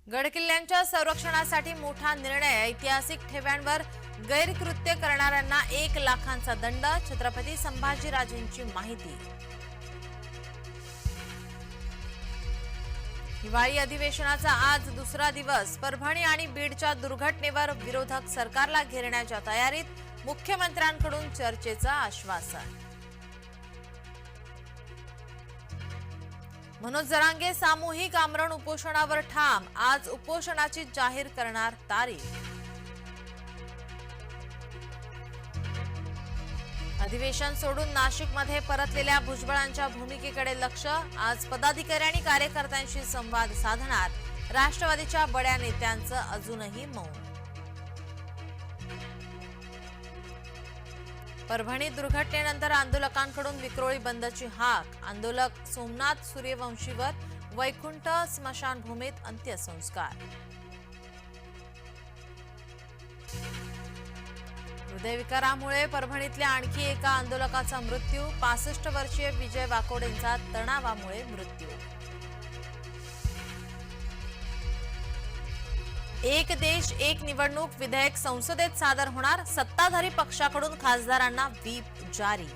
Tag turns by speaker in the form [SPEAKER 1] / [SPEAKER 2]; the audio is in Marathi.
[SPEAKER 1] गडकिल्ल्यांच्या संरक्षणासाठी मोठा निर्णय। ऐतिहासिक ठेव्यांवर गैरकृत्य करणाऱ्यांना 1 लाखांचा दंड। छत्रपती संभाजीराजेंची माहिती। हिवाळी अधिवेशनाचा आज दुसरा दिवस। परभणी आणि बीडच्या दुर्घटनेवर विरोधक सरकारला घेरण्याच्या तयारीत। मुख्यमंत्र्यांकडून चर्चेचं आश्वासन। मनोज जरांगे सामूहिक आमरण उपोषणावर ठाम। आज उपोषणाची जाहीर करणार तारीख। अधिवेशन सोडून नाशिकमध्ये परतलेल्या भुजबळांच्या भूमिकेकडे लक्ष। आज पदाधिकारी आणि कार्यकर्त्यांशी संवाद साधणार। राष्ट्रवादीच्या बड्या नेत्यांचं अजूनही मौन। परभणी दुर्घटनेनंतर आंदोलकांकडून विक्रोळी बंदची हाक। आंदोलक सोमनाथ सूर्यवंशीवर वैकुंठ स्मशानभूमीत अंत्यसंस्कार। हृदयविकारामुळे परभणीतल्या आणखी एका आंदोलकाचा मृत्यू। 65 वर्षीय विजय वाकोडेंचा तणावामुळे मृत्यू। एक देश एक निवडणूक विधेयक संसदेत सादर होणार। सत्ताधारी पक्षाकडून खासदारांना व्हीप जारी।